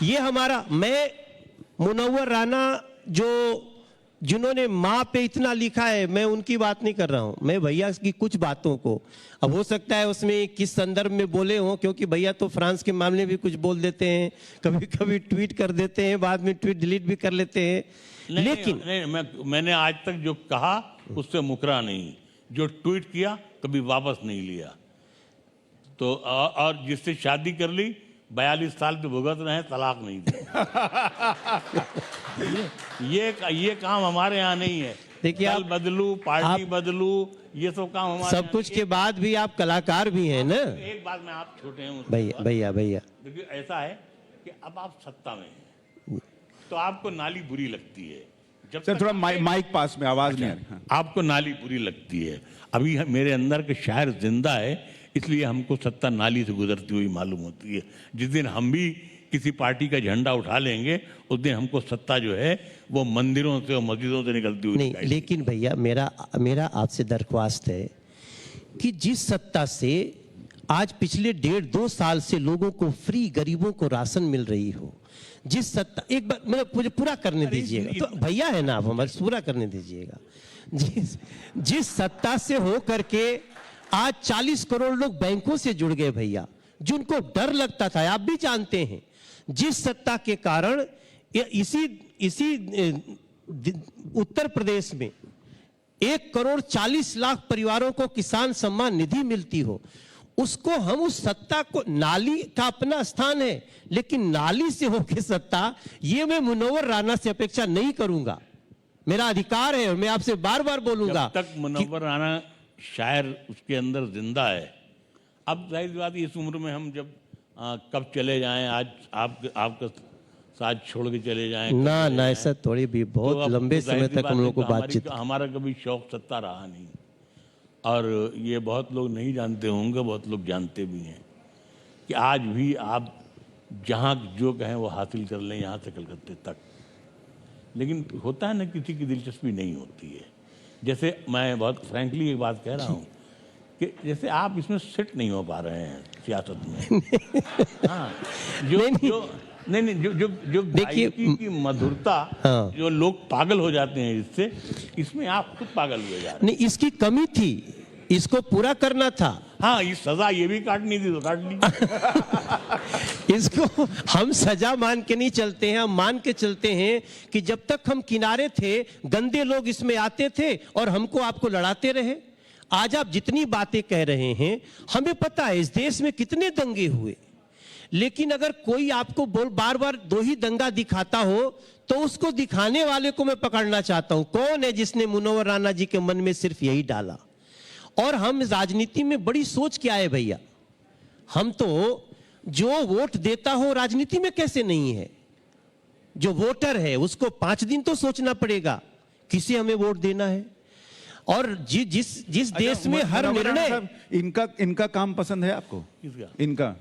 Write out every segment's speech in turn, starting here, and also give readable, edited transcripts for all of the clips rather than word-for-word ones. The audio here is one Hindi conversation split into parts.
ये हमारा, मैं मुनव्वर राना जिन्होंने माँ पे इतना लिखा है, मैं उनकी बात नहीं कर रहा हूँ, मैं भैया की कुछ बातों को, अब हो सकता है उसमें किस संदर्भ में बोले हों, क्योंकि भैया तो फ्रांस के मामले में भी कुछ बोल देते हैं, कभी कभी ट्वीट कर देते हैं, बाद में ट्वीट डिलीट भी कर लेते हैं। लेकिन मैंने आज तक जो कहा उससे मुकरा नहीं, जो ट्वीट किया कभी वापस नहीं लिया। तो और जिससे शादी कर ली 42 साल के भुगत रहे हैं, तलाक नहीं दी। ये काम हमारे यहाँ नहीं है। देखिए, दल बदलू, पार्टी बदलू, ये सब काम हमारे सब कुछ के बाद भी आप कलाकार भी हैं ना। एक बात में, आप छोटे हैं भैया देखिए, ऐसा है कि अब आप सत्ता में हैं तो आपको नाली बुरी लगती है। जब सर थोड़ा माइक पास में, आवाज नहीं आ रही। आपको नाली बुरी लगती है। अभी मेरे अंदर के शायर जिंदा है, इसलिए हमको सत्ता नाली से गुजरती हुई मालूम होती है। जिस दिन हम भी किसी पार्टी का झंडा उठा लेंगे, उस दिन हमको सत्ता जो है वो मंदिरों से और मस्जिदों से निकलती हुई नहीं। लेकिन भैया मेरा आपसे दरख्वास्त है कि जिस सत्ता से आज पिछले 1.5-2 साल से लोगों को फ्री, गरीबों को राशन मिल रही हो, जिस सत्ता, एक बार मुझे पूरा करने दीजिएगा, तो भैया है ना, आप हमारे पूरा करने दीजिएगा। जिस सत्ता से हो करके आज 40 करोड़ लोग बैंकों से जुड़ गए भैया, जिनको डर लगता था, आप भी जानते हैं, जिस सत्ता के कारण इसी उत्तर प्रदेश में 1,40,00,000 परिवारों को किसान सम्मान निधि मिलती हो, उसको हम, उस सत्ता को, नाली का अपना स्थान है, लेकिन नाली से होकर सत्ता, ये मैं मुनव्वर राना से अपेक्षा नहीं करूंगा। मेरा अधिकार है और मैं आपसे बार बार बोलूंगा। जब तक मुनव्वर राना शायर उसके अंदर जिंदा है, अब जाहिर बात इस उम्र में हम जब कब चले जाएं, आज आपका साथ छोड़ के चले जाएं ना ऐसा थोड़ी भी, बहुत तो लंबे समय तक हम लोग को बातचीत, हमारा कभी शौक सत्ता रहा नहीं। और ये बहुत लोग नहीं जानते होंगे, बहुत लोग जानते भी हैं कि आज भी आप जहाँ जो कहें वो हासिल कर लें, यहाँ से कलकत्ते तक। लेकिन होता है ना, किसी की दिलचस्पी नहीं होती है। जैसे मैं बहुत फ्रैंकली एक बात कह रहा हूँ कि जैसे आप इसमें सेट नहीं हो पा रहे हैं सियासत में। हाँ, जो देखिए की मधुरता, हाँ, जो लोग पागल हो जाते हैं इससे, इसमें आप खुद पागल हुए जा रहे हैं। नहीं, इसकी कमी थी, इसको पूरा करना था। हाँ, ये सजा ये भी काटनी थी तो काट ली। इसको हम सजा मान के नहीं चलते हैं, हम मान के चलते हैं कि जब तक हम किनारे थे, गंदे लोग इसमें आते थे और हमको आपको लड़ाते रहे। आज आप जितनी बातें कह रहे हैं, हमें पता है इस देश में कितने दंगे हुए, लेकिन अगर कोई आपको बार बार 2 ही दंगा दिखाता हो, तो उसको दिखाने वाले को मैं पकड़ना चाहता हूं। कौन है जिसने मुनव्वर राना जी के मन में सिर्फ यही डाला? और हम राजनीति में बड़ी सोच क्या है भैया, हम तो जो वोट देता हो राजनीति में कैसे नहीं है, जो वोटर है उसको 5 दिन तो सोचना पड़ेगा किसे हमें वोट देना है। और जिस देश में हर निर्णय, इनका काम पसंद है आपको? किसका? इनका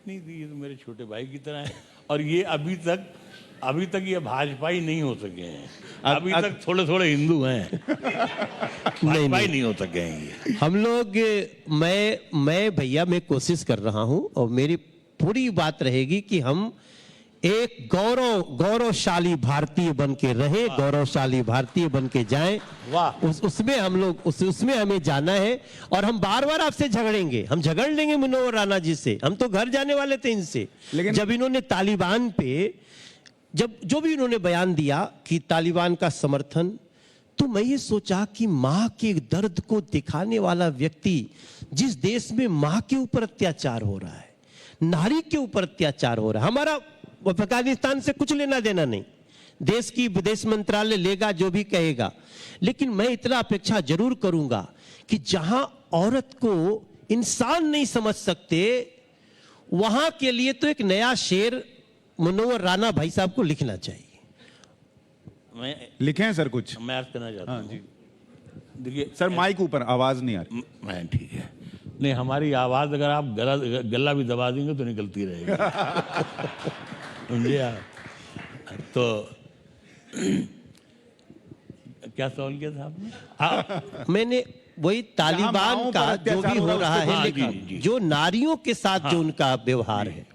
नहीं, ये तो मेरे छोटे भाई की तरह है। और ये अभी तक ये भाजपाई नहीं हो सके हैं। अभी तक थोड़े हिंदू हैं। भाजपाई नहीं हो सके हैं ये। हम लोग, मैं भैया, मैं कोशिश कर रहा हूं और मेरी पूरी बात रहेगी कि हम एक गौरवशाली भारतीय बन के रहे, गौरवशाली भारतीय बन के जाएं। वाह, उसमें हम लोग उसमें हमें जाना है। और हम बार बार आपसे झगड़ेंगे, हम झगड़ लेंगे मुनव्वर राना जी से, हम तो घर जाने वाले थे इनसे। जब इन्होंने तालिबान पे जो भी इन्होंने बयान दिया कि तालिबान का समर्थन, तो मैं ये सोचा कि माँ के दर्द को दिखाने वाला व्यक्ति, जिस देश में माँ के ऊपर अत्याचार हो रहा है, नारी के ऊपर अत्याचार हो रहा है, हमारा अफगानिस्तान से कुछ लेना देना नहीं, देश की विदेश मंत्रालय लेगा जो भी कहेगा, लेकिन मैं इतना अपेक्षा जरूर करूंगा कि जहां औरत को इंसान नहीं समझ सकते, वहां के लिए तो एक नया शेर मुनव्वर राना भाई साहब को लिखना चाहिए। मैं लिखे हैं सर कुछ? मैं अर्ज करना चाहता हूँ। देखिए सर, माइक ऊपर, आवाज नहीं आ रही। मैं ठीक है, नहीं, हमारी आवाज अगर आप गला भी दबा देंगे तो निकलती रहेगी। समझे आप? तो क्या सवाल किया था आपने? मैंने वही तालिबान का जो भी हो रहा है, लेकिन जो नारियों के साथ जो उनका व्यवहार है।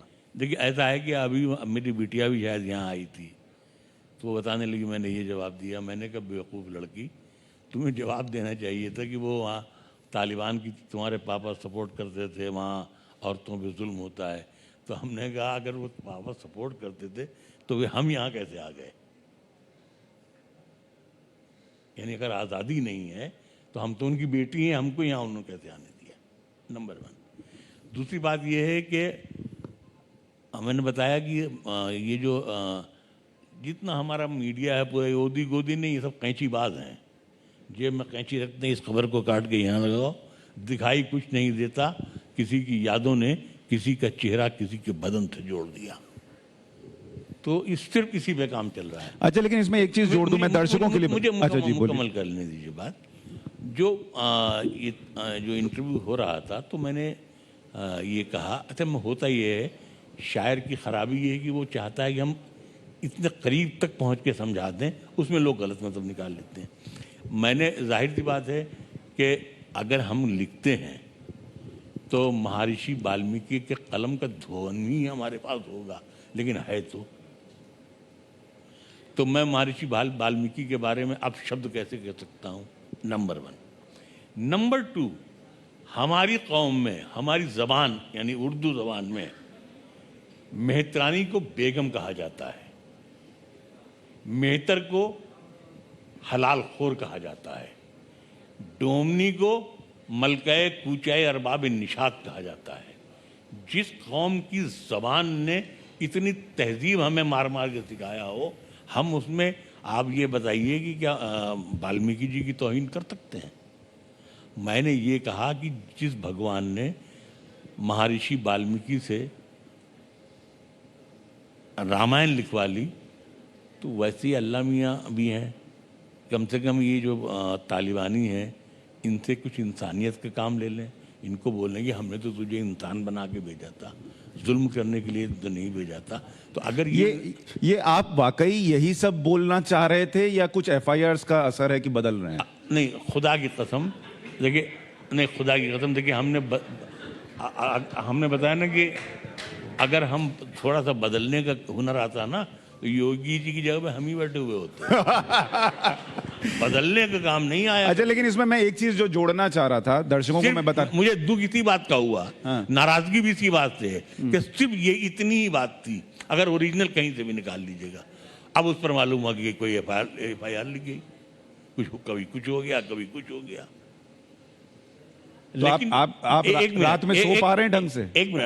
देखिए ऐसा है कि अभी मेरी बिटिया भी शायद यहाँ आई थी, तो वो बताने लगी मैंने ये जवाब दिया। मैंने कहा बेवकूफ़ लड़की, तुम्हें जवाब देना चाहिए था कि वो वहाँ तालिबान की तुम्हारे पापा सपोर्ट करते थे, वहाँ औरतों पे जुल्म होता है। तो हमने कहा अगर वो पापा सपोर्ट करते थे तो वे हम यहाँ कैसे आ गए? यानी अगर आज़ादी नहीं है तो हम तो उनकी बेटी हैं, हमको यहाँ उन्होंने कैसे आने दिया? नंबर 1। दूसरी बात यह है कि मैंने बताया कि ये जो जितना हमारा मीडिया है पूरा ओदी गोदी नहीं, ये सब कैंचीबाज हैं। जेब में कैंची रखते हैं, इस खबर को काट के यहाँ लगाओ, दिखाई कुछ नहीं देता। किसी की यादों ने किसी का चेहरा किसी के बदन से जोड़ दिया, तो इस सिर्फ इसी पे काम चल रहा है। अच्छा, लेकिन इसमें एक चीज जोड़ दूं मैं दर्शकों के लिए। मुझे अच्छा जी, बोलिए। मुकम्मल कर लेने दीजिए बात। जो इंटरव्यू हो रहा था तो मैंने ये कहा, अच्छा में होता ये है, शायर की खराबी ये है कि वो चाहता है कि हम इतने करीब तक पहुंच के समझा दें, उसमें लोग गलत मतलब निकाल लेते हैं। मैंने जाहिर सी बात है कि अगर हम लिखते हैं तो महर्षि वाल्मीकि के कलम का ध्वनि हमारे पास होगा, लेकिन है तो मैं महर्षि वाल्मीकि के बारे में अब शब्द कैसे कह सकता हूँ? नंबर 1। नंबर 2, हमारी कौम में, हमारी ज़बान यानी उर्दू ज़बान में मेहतरानी को बेगम कहा जाता है, मेहतर को हलाल खोर कहा जाता है, डोमनी को मलकाए कूचाए अरबाब निशात कहा जाता है। जिस कौम की ज़बान ने इतनी तहजीब हमें मार मार के सिखाया हो, हम उसमें आप ये बताइए कि क्या वाल्मीकि जी की तौहीन कर सकते हैं? मैंने ये कहा कि जिस भगवान ने महर्षि वाल्मीकि से रामायण लिखवा ली, तो वैसे ही अल्लाह मियाँ भी हैं। कम से कम ये जो तालिबानी हैं, इनसे कुछ इंसानियत का काम ले लें। इनको बोलें कि हमने तो तुझे इंसान बना के भेजा था, जुल्म करने के लिए तो नहीं भेजा था। तो अगर ये आप वाकई यही सब बोलना चाह रहे थे या कुछ एफआईआर्स का असर है कि बदल रहे हैं? नहीं, खुदा की कसम देखिए, नहीं खुदा की कसम देखिए, हमने बताया ना कि अगर हम थोड़ा सा बदलने का हुनर आता ना, तो योगी जी की जगह पे हम ही बैठे हुए होते। बदलने का काम नहीं आया। अच्छा, लेकिन इसमें मैं एक चीज जो जोड़ना चाह रहा था दर्शकों को, मैं बता, मुझे दुख इसी बात का हुआ, हाँ। नाराजगी भी इसी बात से है कि सिर्फ ये इतनी ही बात थी। अगर ओरिजिनल कहीं से भी निकाल लीजिएगा, अब उस पर मालूम हुआ कि कोई एफआईआर लिख गई, कभी कुछ हो गया, कभी कुछ हो गया। तो आप रात में सो पा रहे हैं ढंग से? एक मिनट।